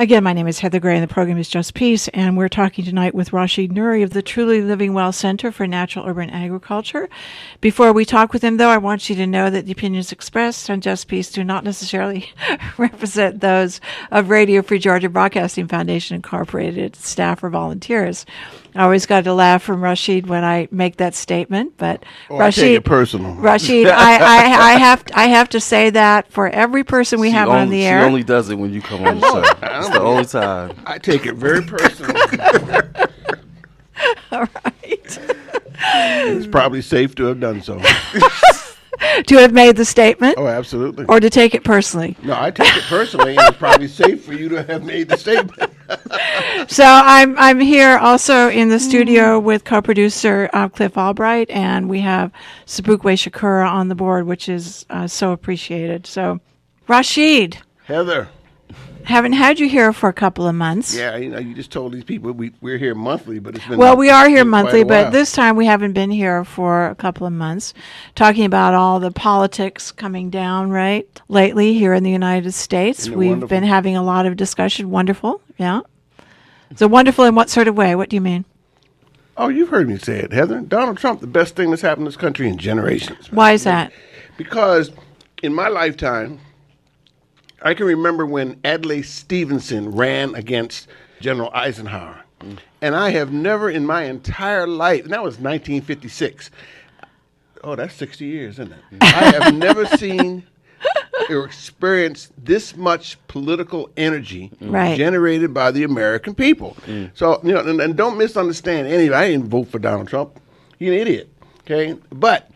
Again, my name is Heather Gray, and the program is Just Peace, and we're talking tonight with Rashid Nuri of the Truly Living Well Center for Natural Urban Agriculture. Before we talk with him, though, I want you to know that the opinions expressed on Just Peace do not necessarily represent those of Radio Free Georgia Broadcasting Foundation Incorporated, staff, or volunteers. I always got to laugh from Rashid when I make that statement, but Rashid, I take it personal. Rashid, I have to say that for every person we have on the air. She only does it when you come on the show. It's the only time. I take it very personal. All right. It's probably safe to have done so. To have made the statement? Oh, absolutely. Or to take it personally? No, I take it personally, and it's probably safe for you to have made the statement. So I'm here also in the studio with co-producer Cliff Albright, and we have Sabukwe Shakura on the board, which is so appreciated. So, Rashid. Heather. Haven't had you here for a couple of months. Yeah, you just told these people we're here monthly, but it's been... Well, we are here monthly, but this time we haven't been here for a couple of months, talking about all the politics coming down, right, lately here in the United States. We've been having a lot of discussion. Wonderful, yeah. So wonderful in what sort of way? What do you mean? Oh, you've heard me say it, Heather. Donald Trump, the best thing that's happened in this country in generations. Why is that? Because in my lifetime, I can remember when Adlai Stevenson ran against General Eisenhower. And I have never in my entire life, and that was 1956. Oh, that's 60 years, isn't it? I have never seen or experienced this much political energy generated by the American people. So, and don't misunderstand anybody. I didn't vote for Donald Trump. He's an idiot, okay? But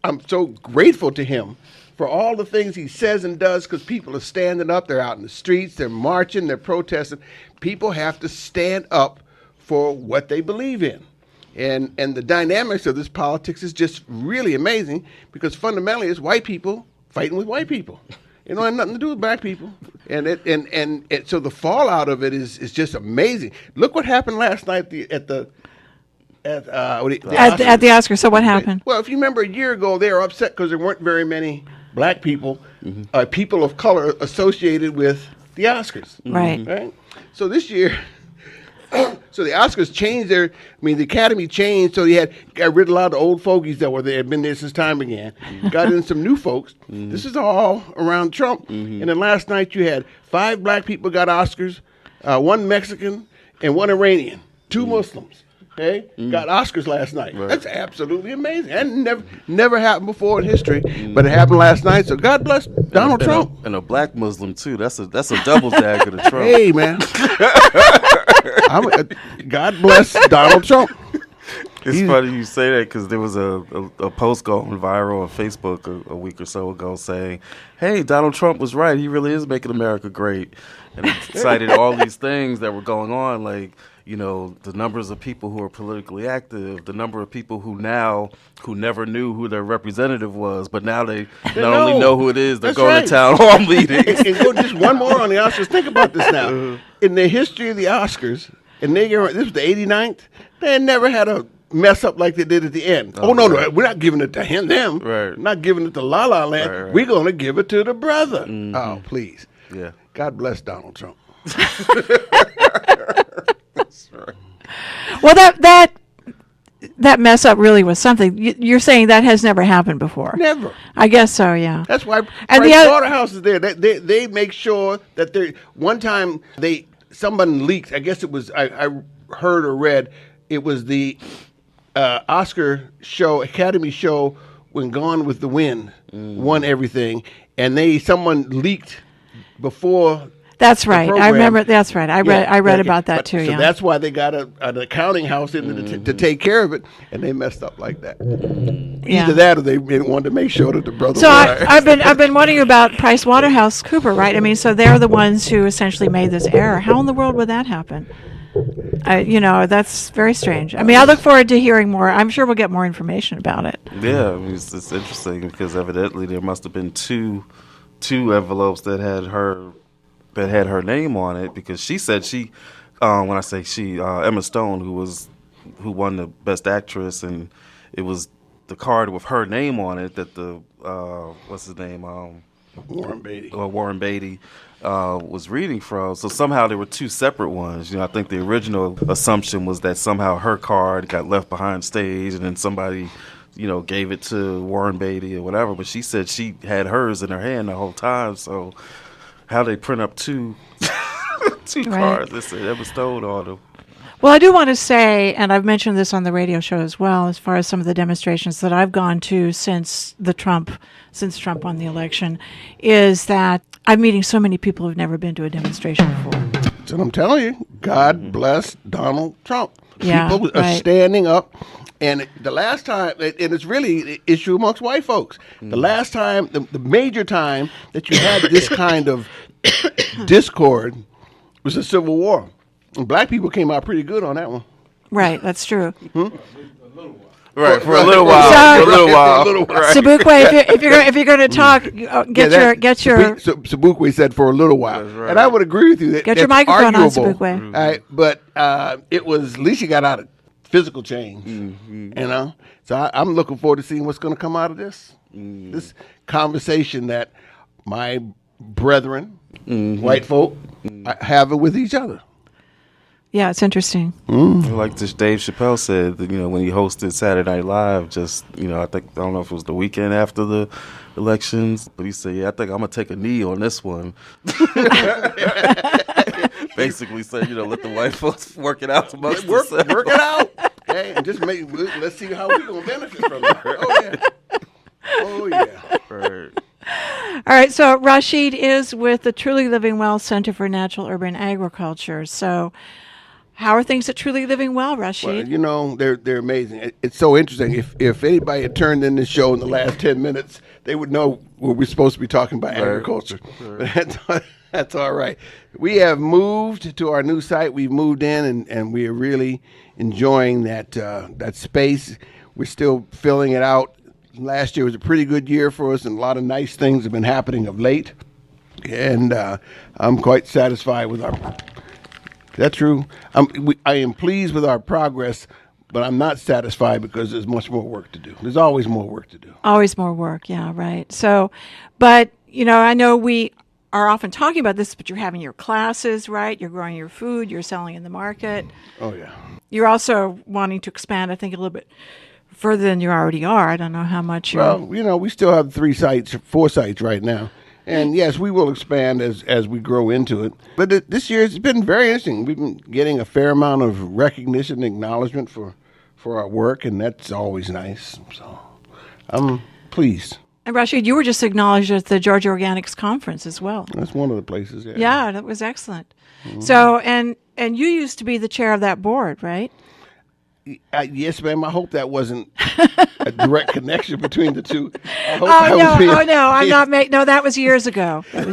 I'm so grateful to him for all the things he says and does, because people are standing up. They're out in the streets. They're marching. They're protesting. People have to stand up for what they believe in. And the dynamics of this politics is just really amazing, because fundamentally it's white people fighting with white people. It don't have nothing to do with black people. And so the fallout of it is just amazing. Look what happened last night at the Oscars. So what happened? Well, if you remember a year ago, they were upset because there weren't very many black people, people of color associated with the Oscars. Right. So this year, so the Oscars changed the Academy changed, so got rid of a lot of the old fogies that had been there since time began, got in some new folks. This is all around Trump. And then last night you had 5 black people got Oscars, 1 Mexican, and 1 Iranian, 2 Muslims. Okay, got Oscars last night. Right. That's absolutely amazing. And never happened before in history, but it happened last night. So God bless Donald Trump. And a black Muslim too. That's a double dagger to Trump. Hey man, God bless Donald Trump. It's funny you say that, because there was a post going viral on Facebook a week or so ago saying, "Hey, Donald Trump was right. He really is making America great," and it cited all these things that were going on, like, the numbers of people who are politically active, the number of people who never knew who their representative was, but now they not only know who it is, they're going to town hall meetings. And just one more on the Oscars. Think about this now. In the history of the Oscars, and this was the 89th, they had never had a mess up like they did at the end. No, we're not giving it to them. Right. We're not giving it to La La Land. Right. We're going to give it to the brother. Oh, please. Yeah. God bless Donald Trump. Right. Well, that mess up really was something. You're saying that has never happened before. Never. I guess so. Yeah. That's why Price Waterhouse is there. They make sure that they. One time someone leaked. I guess it was I heard or read it was the Oscar show, Academy show, when Gone with the Wind won everything, and someone leaked before. That's right. I remember. That's right. I read about that too. So yeah. that's why they got an accounting house in to take care of it, and they messed up like that. Either that, or they wanted to make sure that the brother. So I've been wondering about Price Waterhouse Cooper, right? I mean, so they're the ones who essentially made this error. How in the world would that happen? That's very strange. I mean, I look forward to hearing more. I'm sure we'll get more information about it. Yeah, it's interesting, because evidently there must have been two envelopes that had her name on it, because she said when I say she, Emma Stone, who won the Best Actress, and it was the card with her name on it that the what's his name, Warren Beatty. Warren Beatty was reading from. So somehow there were two separate ones. I think the original assumption was that somehow her card got left behind stage, and then somebody, gave it to Warren Beatty or whatever. But she said she had hers in her hand the whole time. So how they print up two cards? They said they bestowed on them. Well, I do want to say, and I've mentioned this on the radio show as well, as far as some of the demonstrations that I've gone to since Trump won the election, is that I'm meeting so many people who've never been to a demonstration before. That's what I'm telling you. God bless Donald Trump. Yeah, people are standing up. And the last time, and it's really an issue amongst white folks, the last time, the major time that you had this kind of discord was the Civil War. And black people came out pretty good on that one. Right, that's true. Right, for a little while. Right. Sabukwe, if you're going to talk, get your. Sabukwe said for a little while, right. And I would agree with you. Get your microphone on, Sabukwe. But it was at least you got out of physical change, So I'm looking forward to seeing what's going to come out of this. This conversation that my brethren, white folk, have it with each other. Yeah, it's interesting. Like this Dave Chappelle said, when he hosted Saturday Night Live, I don't know if it was the weekend after the elections, but he said, I think I'm going to take a knee on this one. Basically said, let the white folks work it out amongst themselves. Work it out. Okay, and just let's see how we're going to benefit from it. Oh, yeah. Right. All right, so Rashid is with the Truly Living Well Center for Natural Urban Agriculture. So how are things at Truly Living Well, Rashid? Well, they're amazing. It's so interesting. If anybody had turned in this show in the last 10 minutes, they would know we're supposed to be talking about agriculture. Right. But that's all right. We have moved to our new site. We've moved in, and we are really enjoying that space. We're still filling it out. Last year was a pretty good year for us, and a lot of nice things have been happening of late. And I'm quite satisfied with our. That's true. I am pleased with our progress, but I'm not satisfied because there's much more work to do. There's always more work to do. Always more work, yeah, right. So, but, I know we are often talking about this, but you're having your classes, right? You're growing your food, you're selling in the market. Oh, yeah. You're also wanting to expand, I think, a little bit further than you already are. I don't know how much you're... Well, we still have 4 sites right now. And yes, we will expand as we grow into it. But this year it's been very interesting. We've been getting a fair amount of recognition and acknowledgement for our work, and that's always nice. So I'm pleased. And Rashid, you were just acknowledged at the Georgia Organics Conference as well. That's one of the places, yeah. Yeah, that was excellent. Mm-hmm. So, and you used to be the chair of that board, right? Yes, ma'am. I hope that wasn't a direct connection between the two. No, I'm not making. No, that was years ago. I'm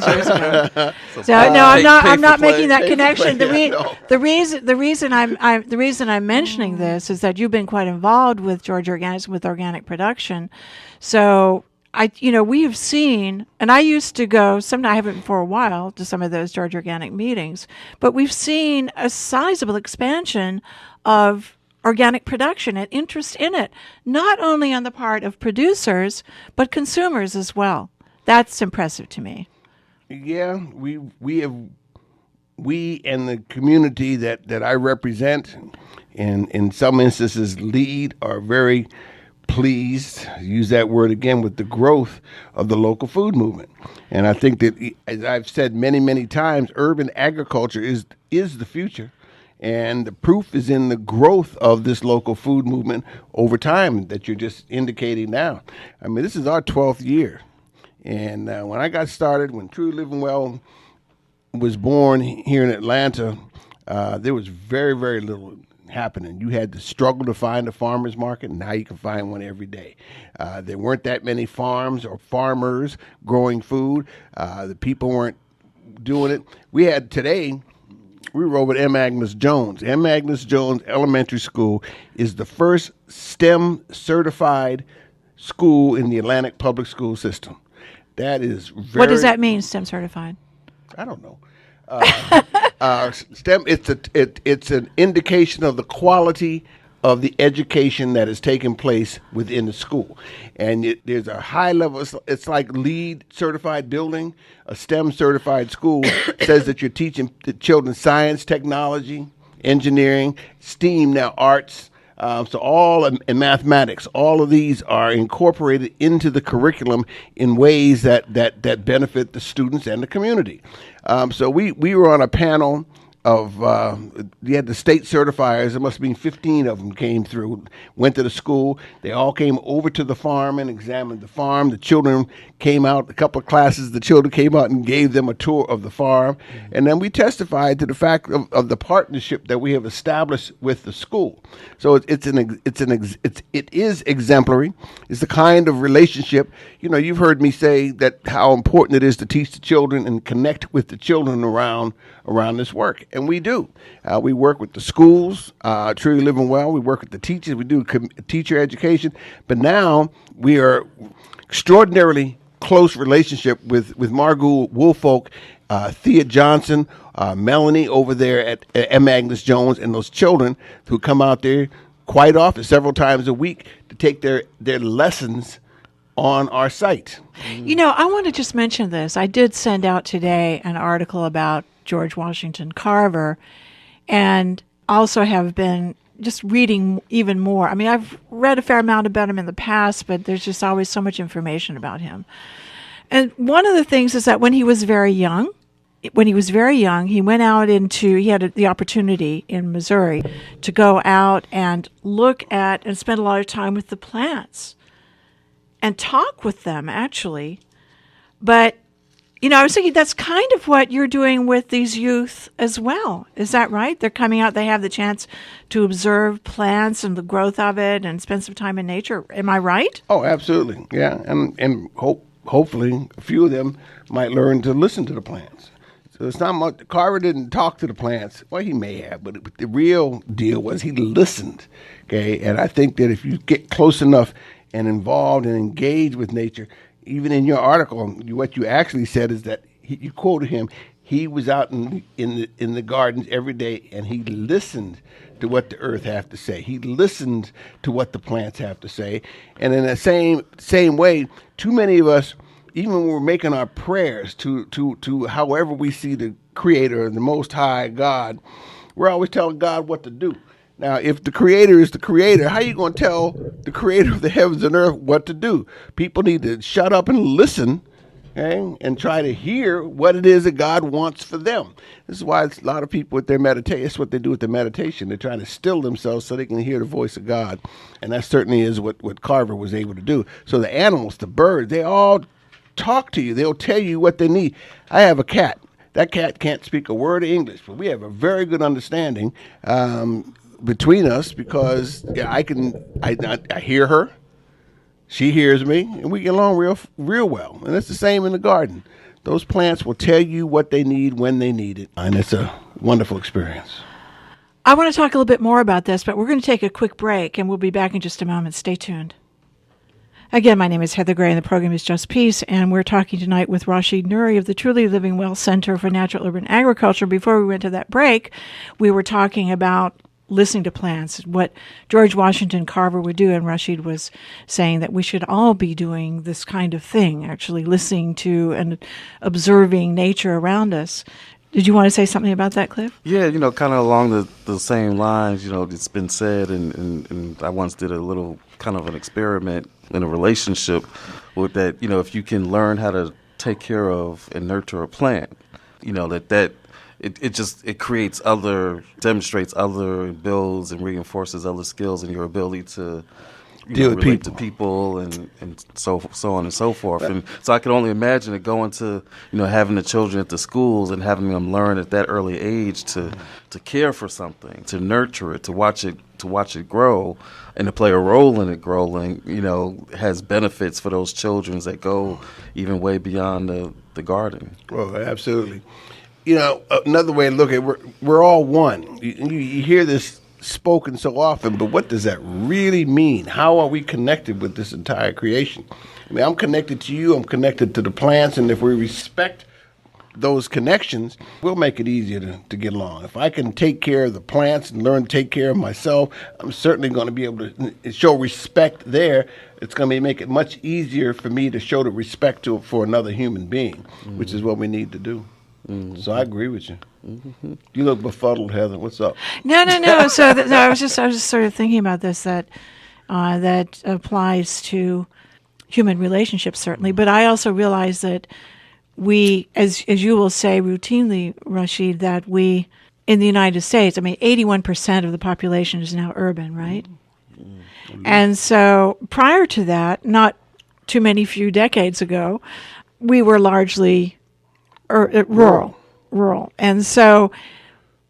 not making that connection. The reason I'm mentioning this is that you've been quite involved with Georgia Organics, with organic production. So we have seen, and I used to go. I haven't for a while to some of those Georgia Organic meetings, but we've seen a sizable expansion of organic production and interest in it, not only on the part of producers, but consumers as well. That's impressive to me. Yeah, we and the community that I represent, and in some instances lead, are very pleased, use that word again, with the growth of the local food movement. And I think that, as I've said many, many times, urban agriculture is the future. And the proof is in the growth of this local food movement over time that you're just indicating now. I mean, this is our 12th year. And when I got started, when True Living Well was born here in Atlanta, there was very, very little happening. You had to struggle to find a farmer's market. Now you can find one every day. There weren't that many farms or farmers growing food. The people weren't doing it. We were over at M. Agnes Jones. M. Agnes Jones Elementary School is the first STEM certified school in the Atlantic public school system. That is very... What does that mean, STEM certified? I don't know. STEM, it's an indication of the quality of the education that is taking place within the school. And there's a high level, it's like LEED certified building, a STEM certified school says that you're teaching the children science, technology, engineering, STEAM now, arts, so all and mathematics, all of these are incorporated into the curriculum in ways that benefit the students and the community. So we were on a panel of, you had the state certifiers, there must have been 15 of them came through, went to the school. They all came over to the farm and examined the farm. The children came out, a couple of classes, the children came out and gave them a tour of the farm. And then we testified to the fact of the partnership that we have established with the school. So it is exemplary. It's the kind of relationship, you've heard me say that how important it is to teach the children and connect with the children around this work. And we do. We work with the schools, Truly Living Well. We work with the teachers. We do teacher education. But now we are extraordinarily close relationship with Margot Woolfolk, Thea Johnson, Melanie over there at M. Agnes Jones, and those children who come out there quite often, several times a week, to take their lessons on our site. I want to just mention this. I did send out today an article about George Washington Carver, and also have been just reading even more. I mean, I've read a fair amount about him in the past, but there's just always so much information about him. And one of the things is that when he was very young, he went out he had the opportunity in Missouri to go out and look at and spend a lot of time with the plants and talk with them, actually. But I was thinking that's kind of what you're doing with these youth as well. Is that right? They're coming out, they have the chance to observe plants and the growth of it and spend some time in nature. Am I right? Oh, absolutely. Yeah. And hopefully a few of them might learn to listen to the plants. So it's not much. Carver didn't talk to the plants. Well, he may have, but the real deal was he listened. Okay. And I think that if you get close enough and involved and engaged with nature, even in your article, what you actually said is that you quoted him. He was out in the gardens every day, and he listened to what the earth have to say. He listened to what the plants have to say. And in the same way, too many of us, even when we're making our prayers to however we see the Creator, the Most High God, we're always telling God what to do. Now, if the Creator is the Creator, how are you going to tell the Creator of the heavens and earth what to do? People need to shut up and listen, okay, and try to hear what it is that God wants for them. This is why a lot of people with their meditation, it's what they do with their meditation. They're trying to still themselves so they can hear the voice of God. And that certainly is what Carver was able to do. So the animals, the birds, they all talk to you. They'll tell you what they need. I have a cat. That cat can't speak a word of English, but we have a very good understanding between us because I hear her, she hears me, and we get along real well. And it's the same in the garden. Those plants will tell you what they need when they need it, and it's a wonderful experience. I want to talk a little bit more about this, but we're going to take a quick break, and we'll be back in just a moment. Stay tuned. Again, my name is Heather Gray, and the program is Just Peace, and we're talking tonight with Rashid Nuri of the Truly Living Well Center for Natural Urban Agriculture. Before we went to that break, we were talking about listening to plants, what George Washington Carver would do, and Rashid was saying that we should all be doing this kind of thing, actually listening to and observing nature around us. Did you want to say something about that, Cliff? Yeah, kind of along the same lines, it's been said, and I once did a little kind of an experiment in a relationship with that, if you can learn how to take care of and nurture a plant, it creates demonstrates other, builds and reinforces other skills in your ability to relate to people and so on and so forth. And so I can only imagine it going to, having the children at the schools and having them learn at that early age to care for something, to nurture it, to watch it grow and to play a role in it growing, has benefits for those children that go even way beyond the garden. Well, absolutely. Another way to look at it, we're all one. You hear this spoken so often, but what does that really mean? How are we connected with this entire creation? I mean, I'm connected to you, I'm connected to the plants, and if we respect those connections, we'll make it easier to get along. If I can take care of the plants and learn to take care of myself, I'm certainly going to be able to show respect there. It's going to make it much easier for me to show the respect for another human being, which is what we need to do. So I agree with you. You look befuddled, Heather. What's up? No. So I was just sort of thinking about this, that applies to human relationships, certainly. But I also realize that we, as you will say routinely, Rashid, that we, in the United States, 81% of the population is now urban, right? And so prior to that, not too many few decades ago, we were largely rural. And so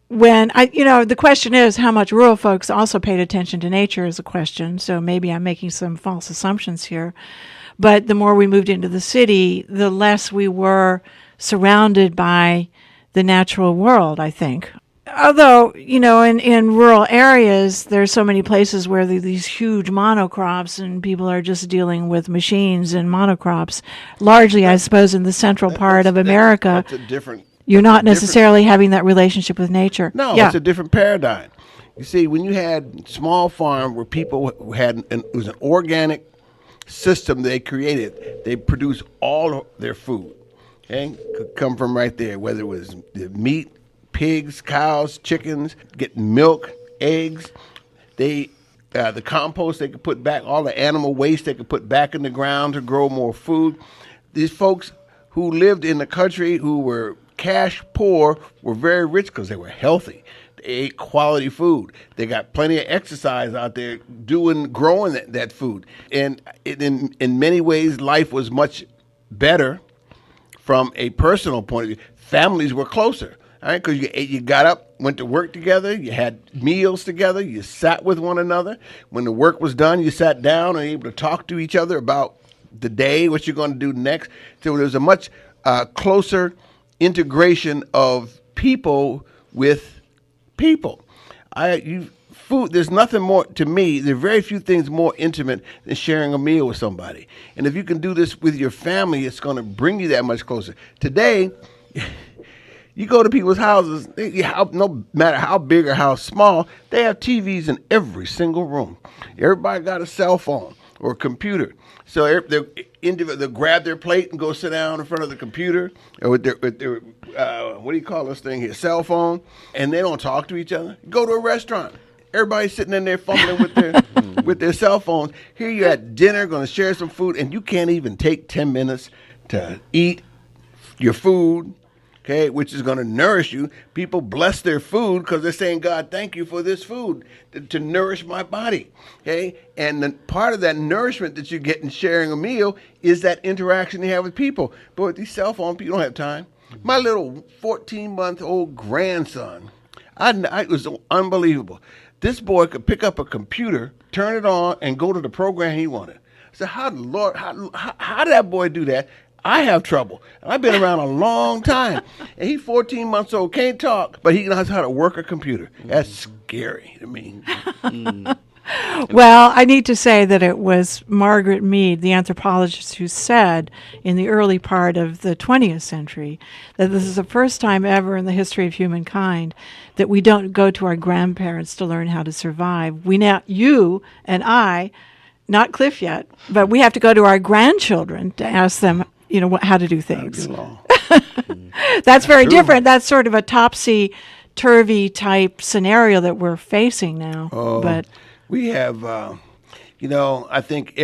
when the question is how much rural folks also paid attention to nature is a question. So maybe I'm making some false assumptions here. But the more we moved into the city, the less we were surrounded by the natural world, I think. Although, in rural areas, there's so many places where these huge monocrops and people are just dealing with machines and monocrops. Largely, I suppose, in the central part of America, that's a different. You're not necessarily having that relationship with nature. No, it's a different paradigm. You see, when you had small farm where people it was an organic system they created, they produced all their food. Okay, could come from right there, whether it was the meat, pigs, cows, chickens, getting milk, eggs. The compost they could put back, all the animal waste they could put back in the ground to grow more food. These folks who lived in the country who were cash poor were very rich because they were healthy. They ate quality food. They got plenty of exercise out there growing that food. And in many ways, life was much better from a personal point of view. Families were closer, all right, because you got up, went to work together, you had meals together, you sat with one another. When the work was done, you sat down and able to talk to each other about the day, what you're going to do next. So there was a much closer integration of people with people. Food, there's nothing more, to me, there are very few things more intimate than sharing a meal with somebody. And if you can do this with your family, it's going to bring you that much closer. Today, you go to people's houses, no matter how big or how small, they have TVs in every single room. Everybody got a cell phone or a computer. So they'll grab their plate and go sit down in front of the computer or with their what do you call this thing here, cell phone, and they don't talk to each other. Go to a restaurant. Everybody's sitting in there fumbling with their cell phones. Here you're at dinner, going to share some food, and you can't even take 10 minutes to eat your food, okay, which is going to nourish you. People bless their food because they're saying, God, thank you for this food to nourish my body, okay? And then part of that nourishment that you get in sharing a meal is that interaction you have with people. But with these cell phones, you don't have time. My little 14-month-old grandson, it was unbelievable. This boy could pick up a computer, turn it on, and go to the program he wanted. I said, how did that boy do that? I have trouble. I've been around a long time. And he's 14 months old, can't talk, but he knows how to work a computer. That's scary to me. Well, I need to say that it was Margaret Mead, the anthropologist, who said in the early part of the 20th century that this is the first time ever in the history of humankind that we don't go to our grandparents to learn how to survive. You and I, not Cliff yet, but we have to go to our grandchildren to ask them, how to do things. That's very different. That's sort of a topsy-turvy type scenario that we're facing now. But we have, I think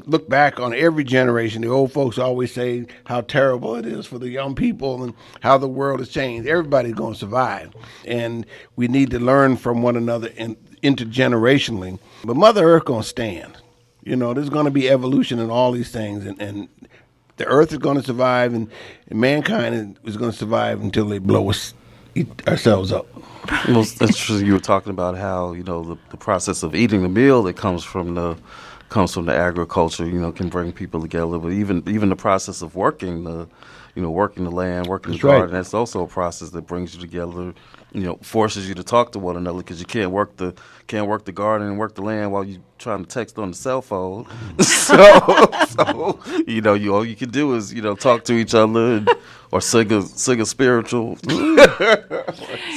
look back on every generation, the old folks always say how terrible it is for the young people and how the world has changed. Everybody's going to survive. And we need to learn from one another intergenerationally. But Mother Earth going to stand. There's going to be evolution in all these things. And the Earth is going to survive, and mankind is going to survive until they blow us ourselves up. Well, that's true. You were talking about how the process of eating the meal that comes from the agriculture, can bring people together. But even the process of working, working the land, working That's the garden. right. That's also a process that brings you together. Forces you to talk to one another because you can't work the garden and work the land while you trying to text on the cell phone. so all you can do is talk to each other or sing a spiritual.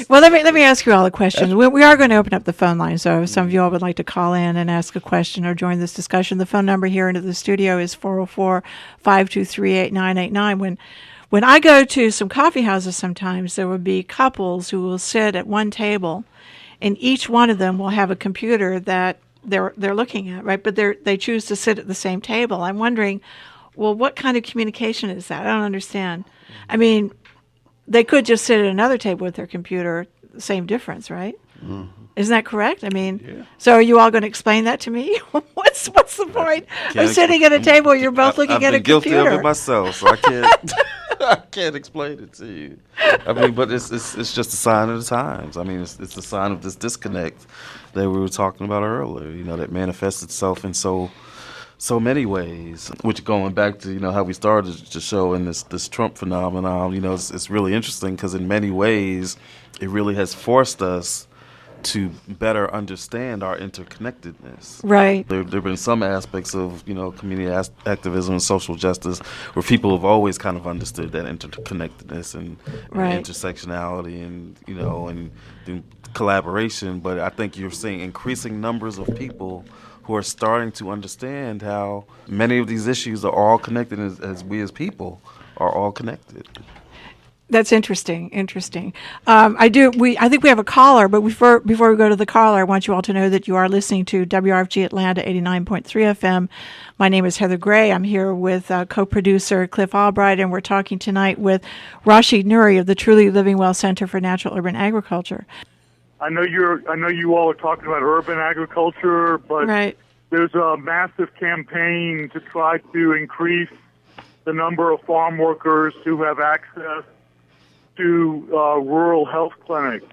Well, let me ask you all a question. We are going to open up the phone line, so if some of you all would like to call in and ask a question or join this discussion, the phone number here into the studio is 404-523-8989. When I go to some coffee houses sometimes, there will be couples who will sit at one table, and each one of them will have a computer that they're looking at, right? But they choose to sit at the same table. I'm wondering, well, what kind of communication is that? I don't understand. I mean, they could just sit at another table with their computer, same difference, right? Mm-hmm. Isn't that correct? I mean, So are you all going to explain that to me? What's the point of sitting at a table where you're both looking at a computer? I've been guilty of it myself, so I can't. I can't explain it to you. I mean, but it's just a sign of the times. I mean, it's a sign of this disconnect that we were talking about earlier. That manifests itself in so many ways. Which, going back to how we started the show and this Trump phenomenon, it's really interesting because in many ways it really has forced us to better understand our interconnectedness. Right. There have been some aspects of, community activism and social justice where people have always kind of understood that interconnectedness and intersectionality and collaboration. But I think you're seeing increasing numbers of people who are starting to understand how many of these issues are all connected as we as people are all connected. That's interesting. I think we have a caller, but before we go to the caller, I want you all to know that you are listening to WRFG Atlanta 89.3 FM. My name is Heather Gray. I'm here with co-producer Cliff Albright, and we're talking tonight with Rashid Nuri of the Truly Living Well Center for Natural Urban Agriculture. I know you all are talking about urban agriculture, but there's a massive campaign to try to increase the number of farm workers who have access to rural health clinics.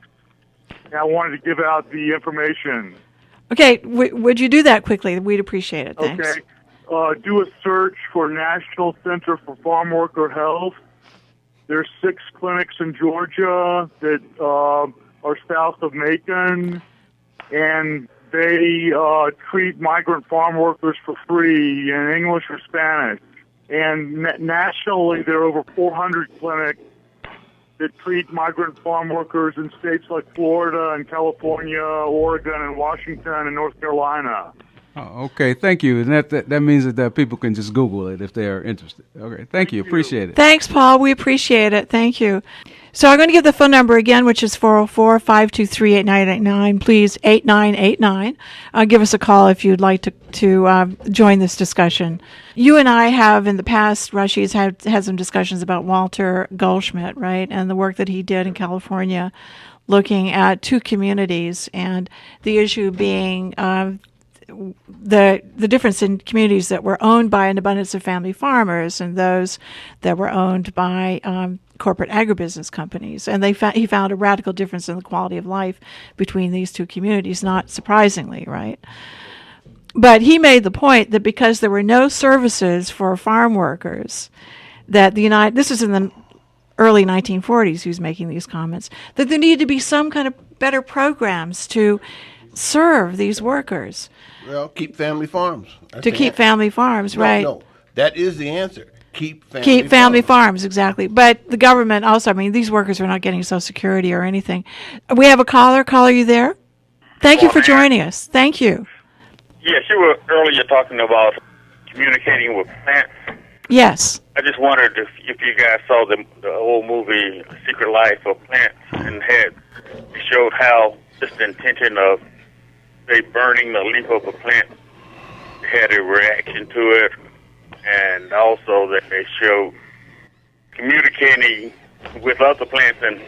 And I wanted to give out the information. Okay, would you do that quickly? We'd appreciate it. Thanks. Okay. Do a search for National Center for Farm Worker Health. There's 6 clinics in Georgia that are south of Macon, and they treat migrant farm workers for free in English or Spanish. And nationally, there are over 400 clinics that treat migrant farm workers in states like Florida and California, Oregon and Washington and North Carolina. Oh, okay, thank you. And that means that people can just Google it if they are interested. Okay, thank you. Appreciate it. Thanks, Paul. We appreciate it. Thank you. So I'm going to give the phone number again, which is 404-523-8989. Please, 8989. Give us a call if you'd like to join this discussion. You and I have in the past, Rashid's had some discussions about Walter Goldschmidt, right, and the work that he did in California, looking at 2 communities, and the issue being the difference in communities that were owned by an abundance of family farmers and those that were owned by corporate agribusiness companies. And he found a radical difference in the quality of life between these 2 communities, not surprisingly, right? But he made the point that because there were no services for farm workers, that this is in the early 1940s he was making these comments, that there needed to be some kind of better programs to serve these workers. Well, keep family farms. Keep family farms, right. No, that is the answer. Keep family farms, exactly. But the government also, these workers are not getting Social Security or anything. We have a caller. Caller, you there? Thank you for joining us. Thank you. Yes, you were earlier talking about communicating with plants. Yes. I just wondered if you guys saw the old movie Secret Life of Plants and showed how just the intention of, say, burning the leaf of a plant had a reaction to it, and also that they showed communicating with other plants, and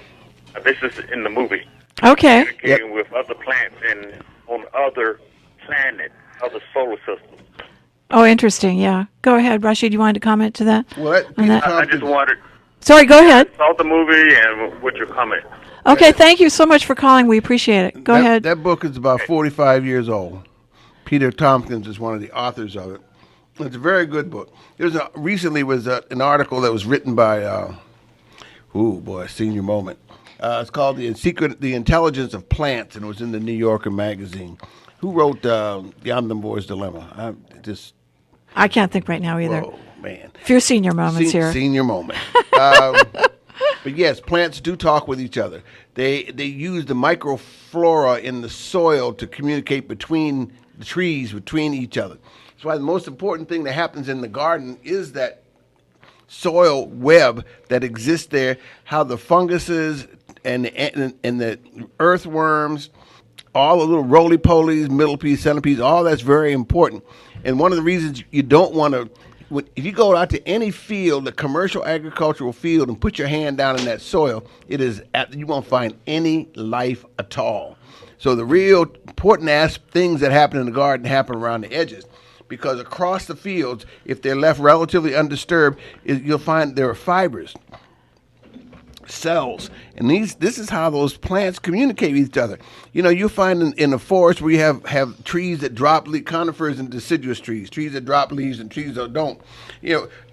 this is in the movie. Okay. Communicating with other plants and on other planets, other solar systems. Oh, interesting. Yeah. Go ahead, Rashid. You wanted to comment to that? What? I just wondered. Sorry, go ahead. Saw the movie and what's your comment? Okay, thank you so much for calling. We appreciate it. Go ahead. That book is about 45 years old. Peter Tompkins is one of the authors of it. It's a very good book. Recently was an article that was written by, senior moment. It's called The Intelligence of Plants, and it was in the New Yorker magazine. Who wrote The Omnivore's Dilemma? I can't think right now either. Whoa, man. A few senior moments here. Senior moment. But yes, plants do talk with each other. They use the microflora in the soil to communicate between the trees, between each other. That's why the most important thing that happens in the garden is that soil web that exists there, how the funguses and the earthworms, all the little roly-polies, millipedes, centipedes, all that's very important. And one of the reasons you don't want to, if you go out to any field, a commercial agricultural field, and put your hand down in that soil, you won't find any life at all. So the real important things that happen in the garden happen around the edges. Because across the fields, if they're left relatively undisturbed, you'll find there are fibers, cells, and this is how those plants communicate with each other. You'll find in the forest where you have trees that drop conifers and deciduous trees that drop leaves and trees that don't.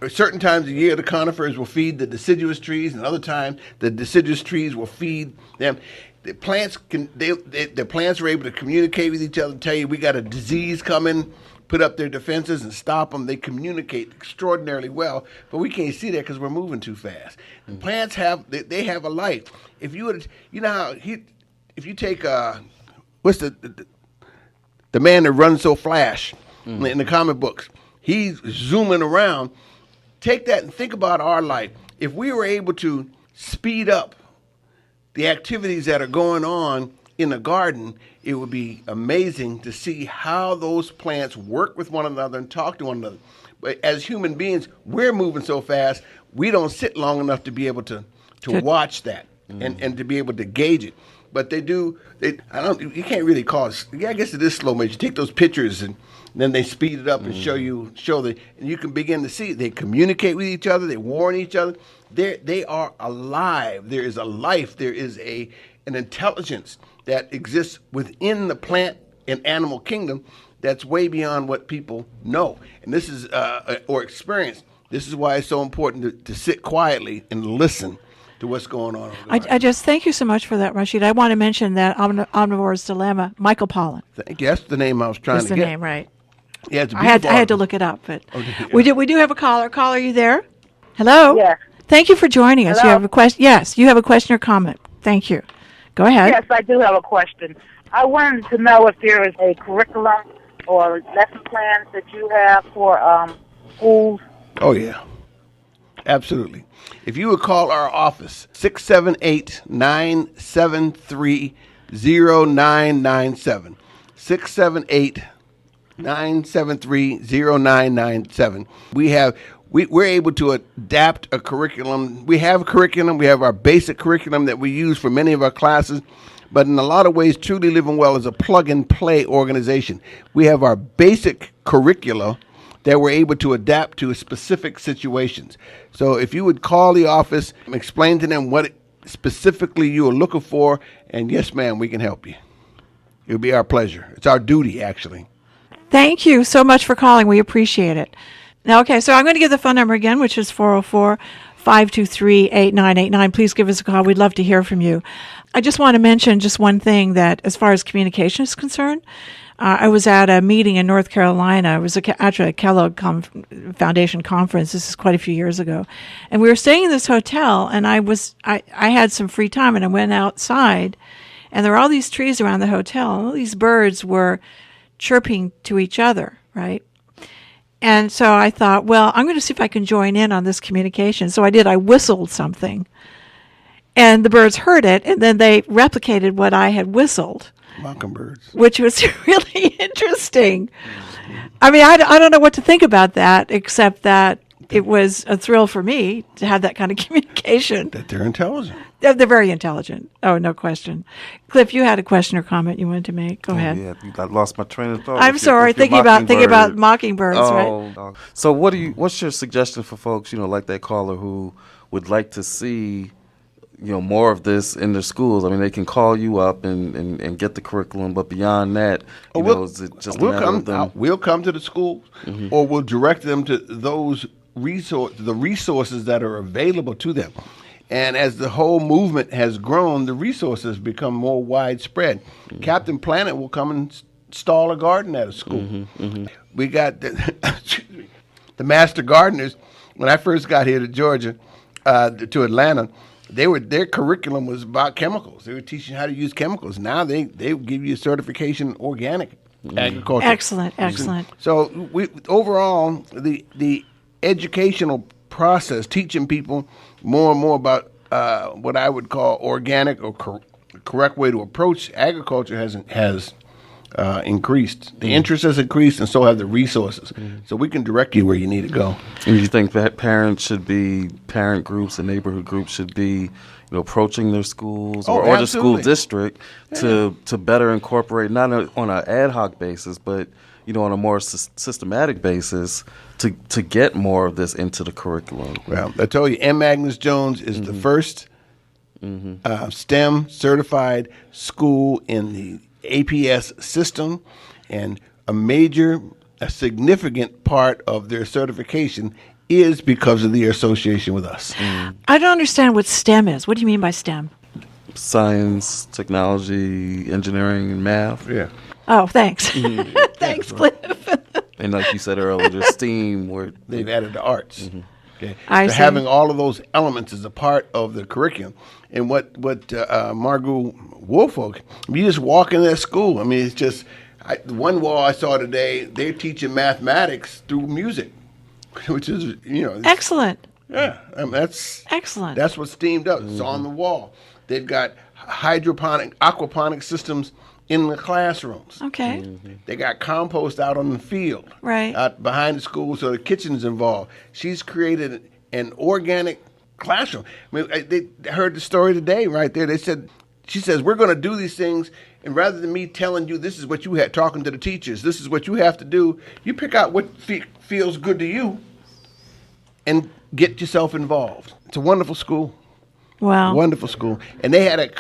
Certain times of the year the conifers will feed the deciduous trees, and other times the deciduous trees will feed them. The plants the plants are able to communicate with each other, tell you we got a disease coming, put up their defenses and stop them. They communicate extraordinarily well, but we can't see that because we're moving too fast. Mm-hmm. Plants have a life. If you would, if you take what's the man that runs so flash in the comic books, he's zooming around. Take that and think about our life. If we were able to speed up the activities that are going on in a garden, it would be amazing to see how those plants work with one another and talk to one another. But as human beings, we're moving so fast, we don't sit long enough to be able to watch that and to be able to gauge it. But they do. You can't really call it. Yeah, I guess it is slow motion. You take those pictures and then they speed it up and and you can begin to see they communicate with each other. They warn each other. They are alive. There is a life. There is an intelligence that exists within the plant and animal kingdom that's way beyond what people know. And this is, or experience. This is why it's so important to sit quietly and listen to what's going on. I just thank you so much for that, Rashid. I want to mention that Omnivore's Dilemma, Michael Pollan. Thank you. That's the name I was trying to get. That's the name, right. Yeah, it's a I had to look it up, but we do have a caller. Caller, are you there? Hello? Yes. Thank you for joining us. Hello? You have a question? Yes, you have a question or comment. Thank you. Go ahead. Yes, I do have a question. I wanted to know if there is a curriculum or lesson plans that you have for schools. Oh, yeah. Absolutely. If you would call our office, 678-973-0997. 678-973-0997. We're able to adapt a curriculum. We have a curriculum. We have our basic curriculum that we use for many of our classes. But in a lot of ways, Truly Living Well is a plug-and-play organization. We have our basic curricula that we're able to adapt to specific situations. So if you would call the office, explain to them what specifically you are looking for, and yes, ma'am, we can help you. It would be our pleasure. It's our duty, actually. Thank you so much for calling. We appreciate it. Now, okay, so I'm going to give the phone number again, which is 404-523-8989. Please give us a call. We'd love to hear from you. I just want to mention just one thing that as far as communication is concerned, I was at a meeting in North Carolina. It was actually a Kellogg Foundation conference. This is quite a few years ago. And we were staying in this hotel, and I had some free time, and I went outside, and there were all these trees around the hotel, and all these birds were chirping to each other, right? And so I thought, well, I'm going to see if I can join in on this communication. So I did. I whistled something. And the birds heard it, and then they replicated what I had whistled. Mockingbirds. Which was really interesting. I mean, I don't know what to think about that, except that it was a thrill for me to have that kind of communication. That they're intelligent. They're very intelligent. Oh, no question. Cliff, you had a question or comment you wanted to make. Go ahead. Yeah, I lost my train of thought. I'm sorry. Thinking about mockingbirds, right? So what's your suggestion for folks, like that caller who would like to see, more of this in their schools? I mean, they can call you up and get the curriculum, but beyond that, is it just a matter of them? We'll come to the schools, or we'll direct them to the resources that are available to them. And as the whole movement has grown, the resources become more widespread. Captain Planet will come and install a garden at a school. We got the master gardeners. When I first got here to Georgia, to Atlanta, their curriculum was about chemicals. They were teaching how to use chemicals. Now they give you a certification in organic agriculture. Excellent. So overall, the educational process, teaching people more and more about what I would call organic or correct way to approach agriculture has increased. The interest has increased, and so have the resources. So we can direct you where you need to go. And you think that parent groups and neighborhood groups should be, approaching their schools or the school district to better incorporate, not on an ad hoc basis, but on a more systematic basis to get more of this into the curriculum. Well, I told you, M. Magnus Jones is the first STEM certified school in the APS system, and a significant part of their certification is because of their association with us. I don't understand what STEM is. What do you mean by STEM? Science, technology, engineering, and math. Yeah. Oh, thanks. Thanks, Cliff. And like you said earlier, there's STEAM where they've added the arts. Okay. I so see. Having all of those elements is a part of the curriculum. And what Margot Woolfolk, you just walk in that school. I mean, it's just one wall I saw today. They're teaching mathematics through music, which is Excellent. Yeah, I mean, that's Excellent. That's what STEAM does. It's on the wall. They've got aquaponic systems in the classrooms. Okay. They got compost out on the field. Right. Out behind the school, so the kitchen's involved. She's created an organic classroom. I mean, they heard the story today right there. She says, we're going to do these things, and rather than me telling you this is what you had, talking to the teachers, this is what you have to do, you pick out what feels good to you and get yourself involved. It's a wonderful school. Wow. Wonderful school. And they had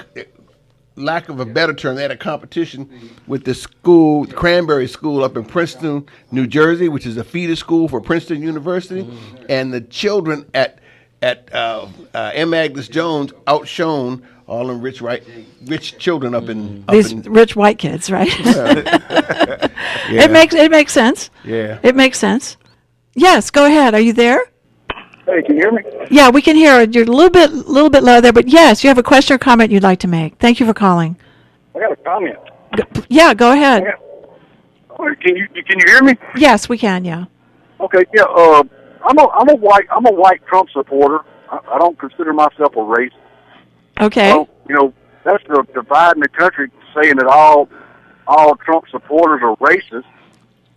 lack of a better term, they had a competition with the school, Cranberry School up in Princeton, New Jersey, which is a feeder school for Princeton University. And the children at M. Agnes Jones outshone all them rich children up in These rich white kids, right? Yeah. It makes sense. Yeah. It makes sense. Yes, go ahead. Are you there? Hey, can you hear me? Yeah, we can hear it. You're a little bit low there, but yes, you have a question or comment you'd like to make. Thank you for calling. I got a comment. Yeah, go ahead. Can you hear me? Yes, we can. Yeah. Okay. Yeah. I'm a white Trump supporter. I don't consider myself a racist. Okay. That's the divide in the country, saying that all Trump supporters are racist.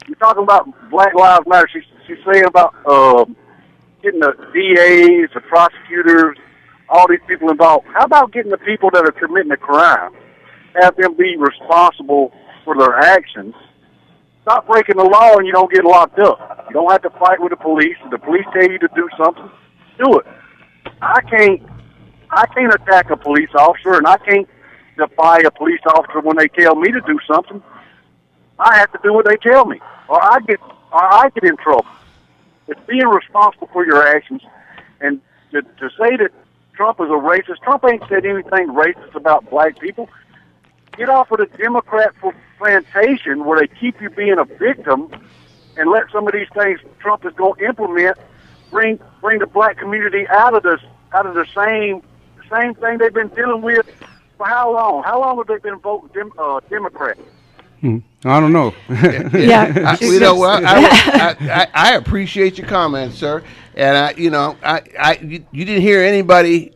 You're talking about Black Lives Matter. She's saying about getting the DAs, the prosecutors, all these people involved. How about getting the people that are committing a crime, have them be responsible for their actions? Stop breaking the law and you don't get locked up. You don't have to fight with the police. If the police tell you to do something, do it. I can't attack a police officer, and I can't defy a police officer when they tell me to do something. I have to do what they tell me, or I get in trouble. It's being responsible for your actions. And to say that Trump is a racist, Trump ain't said anything racist about black people. Get off of the Democrat plantation where they keep you being a victim, and let some of these things Trump is going to implement bring the black community out of the same thing they've been dealing with for how long? How long have they been voting Democrat? I don't know. Yeah. I appreciate your comments, sir. And you didn't hear anybody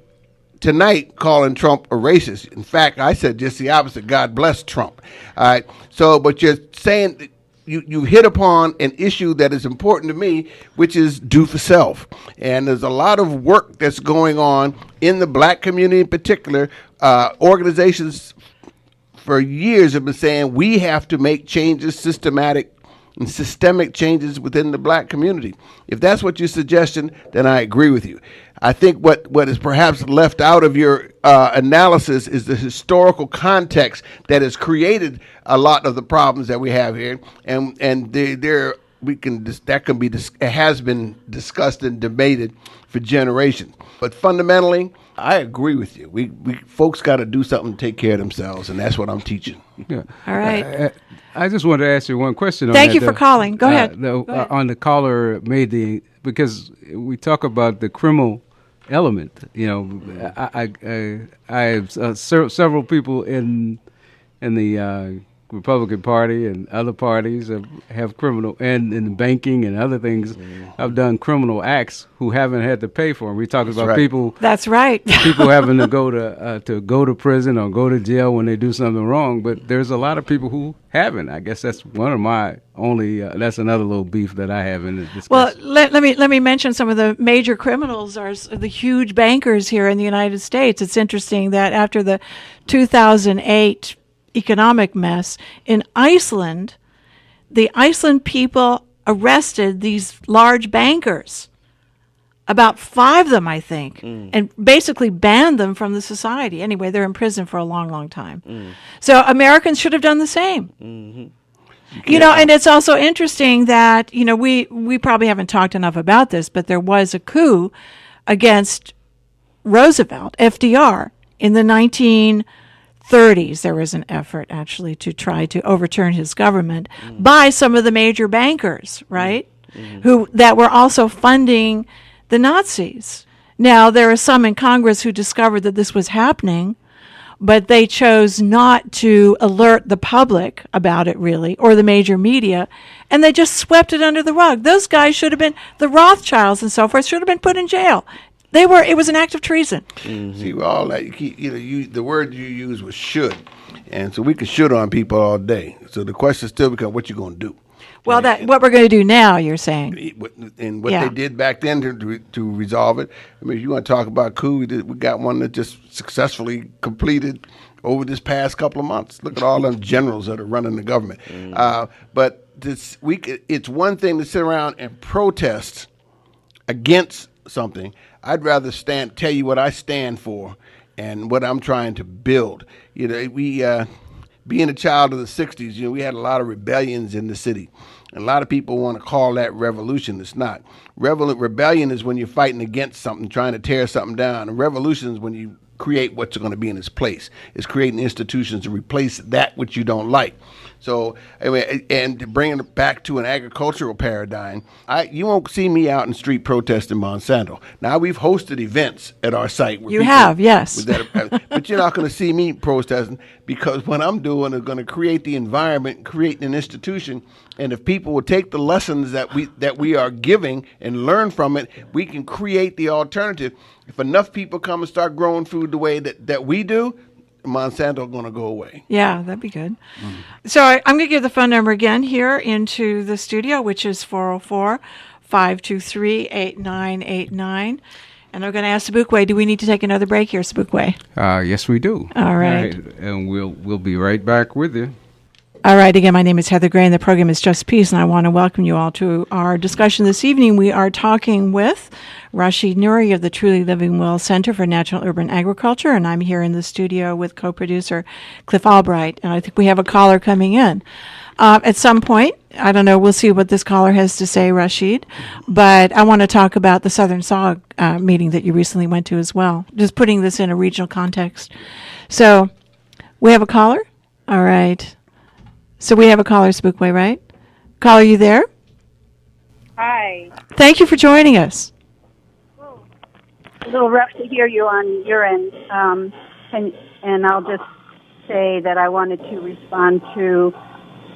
tonight calling Trump a racist. In fact, I said just the opposite. God bless Trump. All right. So, but you're saying you hit upon an issue that is important to me, which is do for self. And there's a lot of work that's going on in the black community in particular. Organizations for years have been saying we have to make changes systematic and systemic changes within the black community. If that's what you're suggesting, then I agree with you. I think what is perhaps left out of your analysis is the historical context that has created a lot of the problems that we have here, and it has been discussed and debated for generations. But fundamentally, I agree with you. We folks got to do something to take care of themselves, and that's what I'm teaching. Yeah. All right. I just wanted to ask you one question. Thank you for calling. Go ahead. Go ahead. On the caller because we talk about the criminal element. I have several people in the Republican Party and other parties have criminal, and in banking and other things, have done criminal acts who haven't had to pay for them. We talk about people. That's right. People having to go to prison or go to jail when they do something wrong, but there's a lot of people who haven't. I guess that's one of my only. That's another little beef that I have in this discussion. Well, let me mention some of the major criminals are the huge bankers here in the United States. It's interesting that after the 2008 economic mess in Iceland, the Iceland people arrested these large bankers, about 5 of them, I think, and basically banned them from the society. Anyway, they're in prison for a long, long time. So Americans should have done the same. And it's also interesting that, we probably haven't talked enough about this, but there was a coup against Roosevelt, FDR, in the 1930s. There was an effort actually to try to overturn his government by some of the major bankers, right? That were also funding the Nazis. Now, there are some in Congress who discovered that this was happening, but they chose not to alert the public about it, really, or the major media, and they just swept it under the rug. Those guys should have been, the Rothschilds and so forth, should have been put in jail. It was an act of treason. See, all that the word you used was should, and so we could should on people all day. So the question still becomes, what you going to do? Well, what we're going to do now, you're saying, and what they did back then to resolve it. I mean, if you want to talk about coup, we got one that just successfully completed over this past couple of months. Look at all them generals that are running the government. But it's one thing to sit around and protest against something. I'd rather tell you what I stand for and what I'm trying to build. We being a child of the 60s, we had a lot of rebellions in the city. And a lot of people want to call that revolution. It's not. Rebellion is when you're fighting against something, trying to tear something down. And revolution is when you create what's going to be in its place. It's creating institutions to replace that which you don't like. So, anyway, and to bring it back to an agricultural paradigm, you won't see me out in street protesting Monsanto. Now, we've hosted events at our site. You have, yes. But you're not going to see me protesting, because what I'm doing is going to create the environment, create an institution, and if people will take the lessons that we are giving and learn from it, we can create the alternative. If enough people come and start growing food the way that we do, Monsanto going to go away. Yeah, that'd be good. So I'm going to give the phone number again here into the studio, which is 404-523-8989. And I'm going to ask Sabukwe, do we need to take another break here, Sabukwe? Yes, we do. All right. And we'll be right back with you. All right. Again, my name is Heather Gray, and the program is Just Peace, and I want to welcome you all to our discussion this evening. We are talking with Rashid Nuri of the Truly Living Well Center for Natural Urban Agriculture, and I'm here in the studio with co-producer Cliff Albright, and I think we have a caller coming in. At some point, I don't know, we'll see what this caller has to say, Rashid, but I want to talk about the Southern SOG meeting that you recently went to as well, just putting this in a regional context. So, we have a caller? All right. So we have a caller, Spookway, right? Caller, you there? Hi. Thank you for joining us. A little rough to hear you on your end. And I'll just say that I wanted to respond to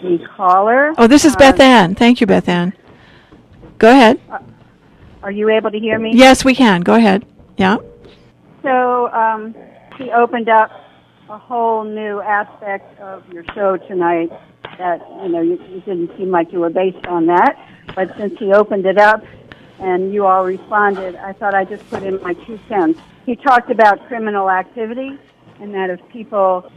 the caller. Oh, this is Beth Ann. Thank you, Beth Ann. Go ahead. Are you able to hear me? Yes, we can. Go ahead. Yeah. So he opened up a whole new aspect of your show tonight that, you didn't seem like you were based on that. But since he opened it up and you all responded, I thought I'd just put in my 2 cents. He talked about criminal activity, and that if people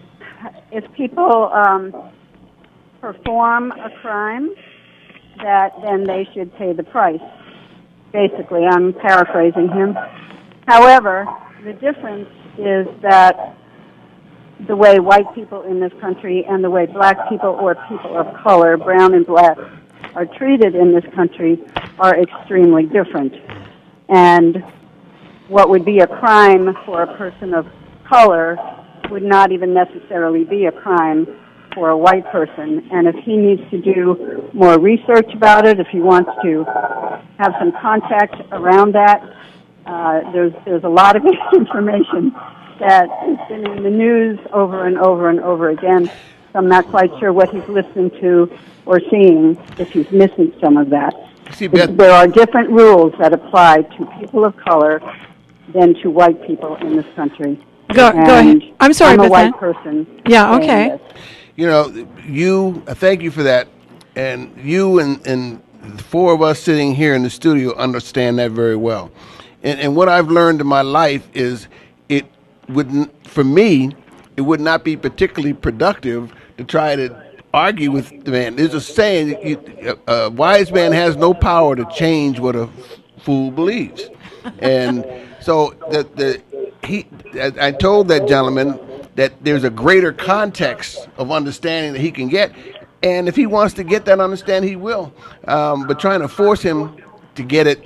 perform a crime, that then they should pay the price. Basically, I'm paraphrasing him. However, the difference is that the way white people in this country and the way black people or people of color, brown and black, are treated in this country are extremely different. And what would be a crime for a person of color would not even necessarily be a crime for a white person. And if he needs to do more research about it, if he wants to have some contact around that, there's a lot of information that has been in the news over and over and over again. So I'm not quite sure what he's listening to or seeing if he's missing some of that. See, Beth, there are different rules that apply to people of color than to white people in this country. Go ahead. I'm sorry, I'm a Beth white Ann. person. Yeah, okay. you know, thank you for that. And you and the four of us sitting here in the studio understand that very well. And what I've learned in my life is for me, it would not be particularly productive to try to argue with the man. There's a saying, a wise man has no power to change what a fool believes. And so I told that gentleman that there's a greater context of understanding that he can get. And if he wants to get that understanding, he will. But trying to force him to get it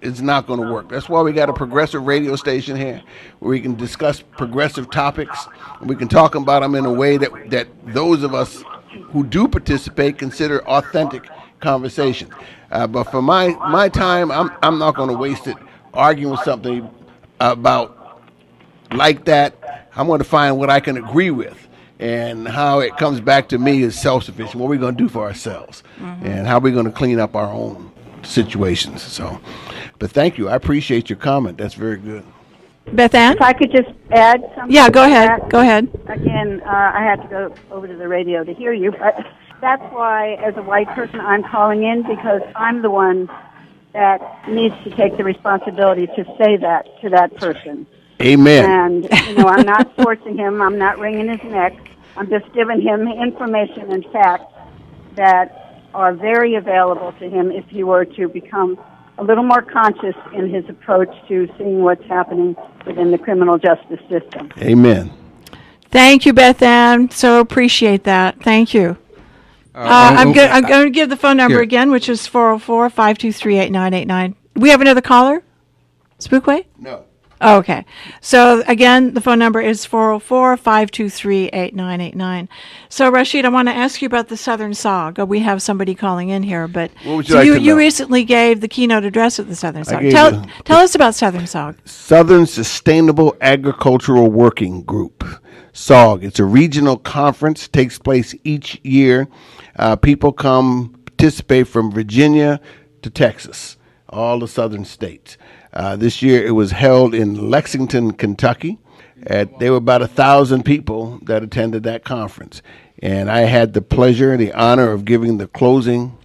is not going to work. That's why we got a progressive radio station here where we can discuss progressive topics. And we can talk about them in a way that those of us who do participate consider authentic conversation. But for my time, I'm not going to waste it arguing with something about like that. I'm going to find what I can agree with. And how it comes back to me is self-sufficient. What are we going to do for ourselves? Mm-hmm. And how are we going to clean up our own situations? So, but thank you. I appreciate your comment. That's very good. Beth Ann? If I could just add something. Yeah, go ahead. That. Go ahead. Again, I had to go over to the radio to hear you, but that's why, as a white person, I'm calling in, because I'm the one that needs to take the responsibility to say that to that person. Amen. And, I'm not forcing him. I'm not wringing his neck. I'm just giving him information and facts that are very available to him if he were to become a little more conscious in his approach to seeing what's happening within the criminal justice system. Amen. Thank you, Beth Ann. So appreciate that. Thank you. I'm going to give the phone number again, which is 404-523-8989. We have another caller? Spookway? No. Okay. So, again, the phone number is 404-523-8989. So, Rashid, I want to ask you about the Southern SOG. We have somebody calling in here, but what would you like to know? You recently gave the keynote address at the Southern SOG. Tell us about Southern SOG. Southern Sustainable Agricultural Working Group, SOG. It's a regional conference, takes place each year. People come participate from Virginia to Texas, all the southern states. This year it was held in Lexington, Kentucky. There were about 1,000 people that attended that conference. And I had the pleasure and the honor of giving the closing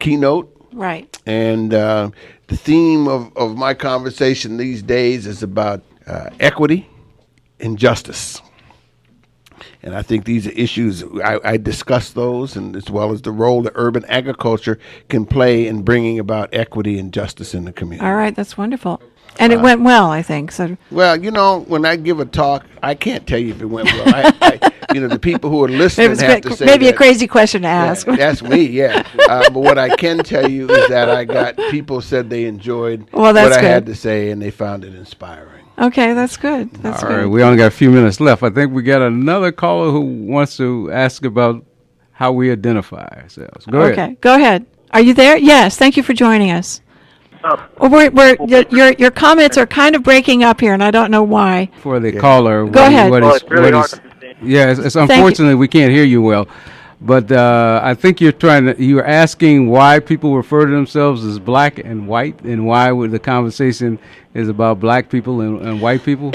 keynote. Right. And the theme of my conversation these days is about equity and justice. And I think these are issues, I discuss those, and as well as the role that urban agriculture can play in bringing about equity and justice in the community. All right, that's wonderful. And it went well, I think. So. Well, when I give a talk, I can't tell you if it went well. The people who are listening have to say maybe a crazy question to ask. Yeah, that's me, yeah. But what I can tell you is that I got people said they enjoyed what I had to say, and they found it inspiring. Okay, that's good. That's All good. right, we only got a few minutes left. I think we got another caller who wants to ask about how we identify ourselves. Go ahead. Okay, go ahead. Are you there? Yes, thank you for joining us. Your comments are kind of breaking up here, and I don't know why. For the caller. Go ahead. It's really hard to understand. Yeah, it's unfortunately we can't hear you well. But I think you're asking why people refer to themselves as black and white, and why the conversation is about black people and white people.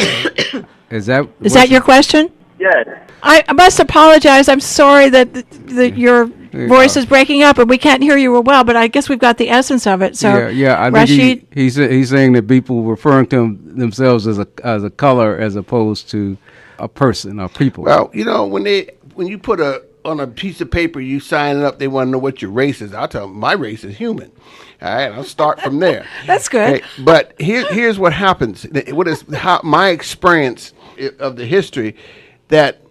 Is that your question? Yes. I must apologize. I'm sorry that your voice is breaking up and we can't hear you well, but I guess we've got the essence of it. So I Rashid, think he's saying that people referring to themselves as a color as opposed to a person or people. Well, when you put a on a piece of paper, you sign it up, they want to know what your race is. I'll tell them my race is human. All right, I'll start from there. That's good. But here's what happens. How my experience of the history, that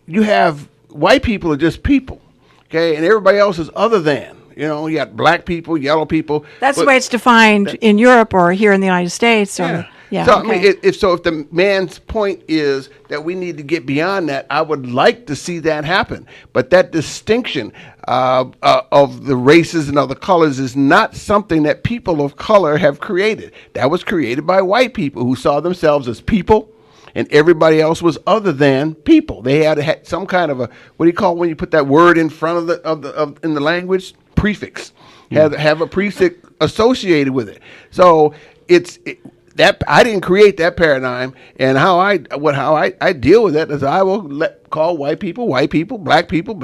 you have white people are just people, okay, and everybody else is other than. You know, you got black people, yellow people. That's the way it's defined in Europe or here in the United States. Or, so I mean, if the man's point is that we need to get beyond that, I would like to see that happen. But that distinction of the races and of the colors is not something that people of color have created. That was created by white people who saw themselves as people, and everybody else was other than people. They had some kind of a, what do you call when you put that word in front of in the language? Prefix. Have a prefix associated with it. So that I didn't create that paradigm, and how I deal with it is I will call white people, black people, black people,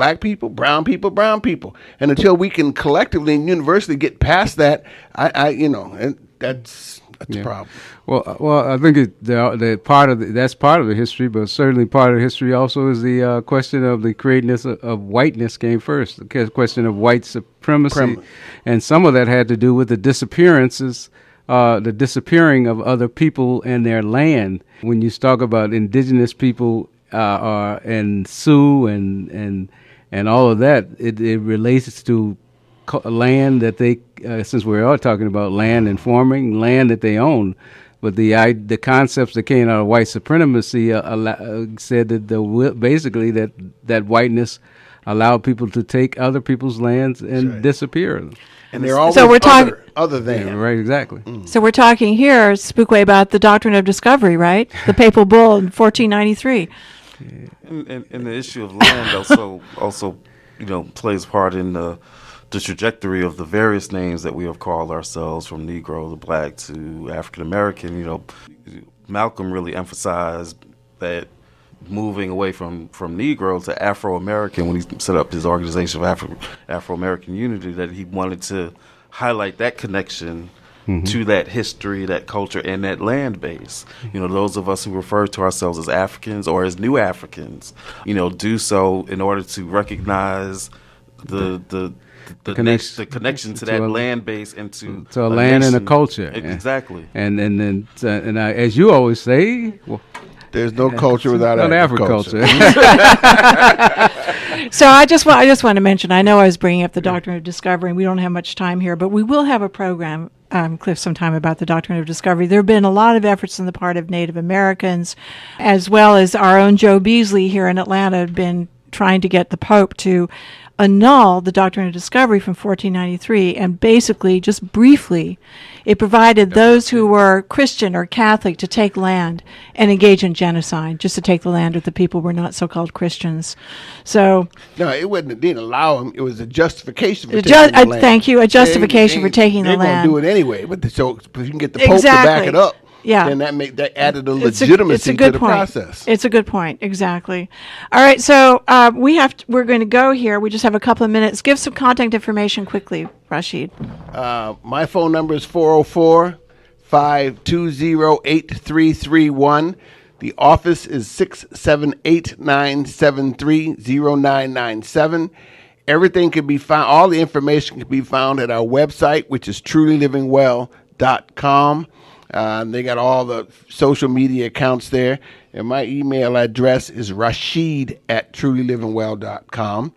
brown people, and until we can collectively and universally get past that, and that's a problem. Well, I think that's part of the history, but certainly part of the history also is the question of the creatiness of whiteness came first. The question of white supremacy, and some of that had to do with the disappearances. The disappearing of other people and their land. When you talk about indigenous people and Sioux and all of that, it relates to land that they, since we're all talking about land and farming, land that they own. But the concepts that came out of white supremacy said that basically that whiteness allowed people to take other people's lands and disappear. And they're always other than. Yeah, right, exactly. So we're talking here, Spookway, about the doctrine of discovery, right? The papal bull in 1493. And the issue of land also plays part in the trajectory of the various names that we have called ourselves, from Negro to Black to African American. Malcolm really emphasized that moving away from Negro to Afro-American when he set up his organization of Afro-American Unity, that he wanted to highlight that connection to that history, that culture, and that land base. Those of us who refer to ourselves as Africans or as New Africans, do so in order to recognize the connection to that land base and to a land and a culture. Exactly. And as you always say, there's no culture without agriculture. So I just want to mention, I know I was bringing up the doctrine of discovery, and we don't have much time here, but we will have a program, Cliff, sometime about the doctrine of discovery. There have been a lot of efforts on the part of Native Americans, as well as our own Joe Beasley here in Atlanta had been trying to get the Pope to annul the doctrine of discovery from 1493, and basically, just briefly, it provided those who were Christian or Catholic to take land and engage in genocide, just to take the land of the people who were not so-called Christians. So no, it didn't allow them. It was a justification for taking the land. Thank you, a justification for taking the land. They're going to do it anyway, but if you can get the Pope to back it up. Yeah, then that added a legitimacy to the process. It's a good point. Exactly. All right, so we're going to go here. We just have a couple of minutes. Give some contact information quickly, Rashid. My phone number is 404-520-8331. The office is 678-973-0997. Everything can be found. All the information can be found at our website, which is trulylivingwell.com. They got all the social media accounts there. And my email address is rashid@trulylivingwell.com.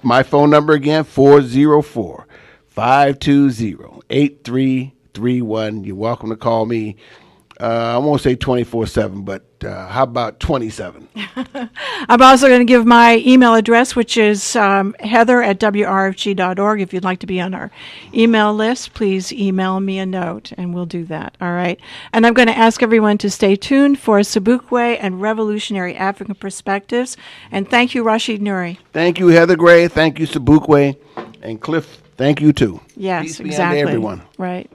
My phone number again, 404-520-8331. You're welcome to call me. I won't say 24/7, but how about 27? I'm also going to give my email address, which is heather@wrfg.org. If you'd like to be on our email list, please email me a note, and we'll do that. All right. And I'm going to ask everyone to stay tuned for Sobukwe and Revolutionary African Perspectives. And thank you, Rashid Nuri. Thank you, Heather Gray. Thank you, Sobukwe. And Cliff, thank you, too. Yes, Peace exactly. be unto everyone. Right.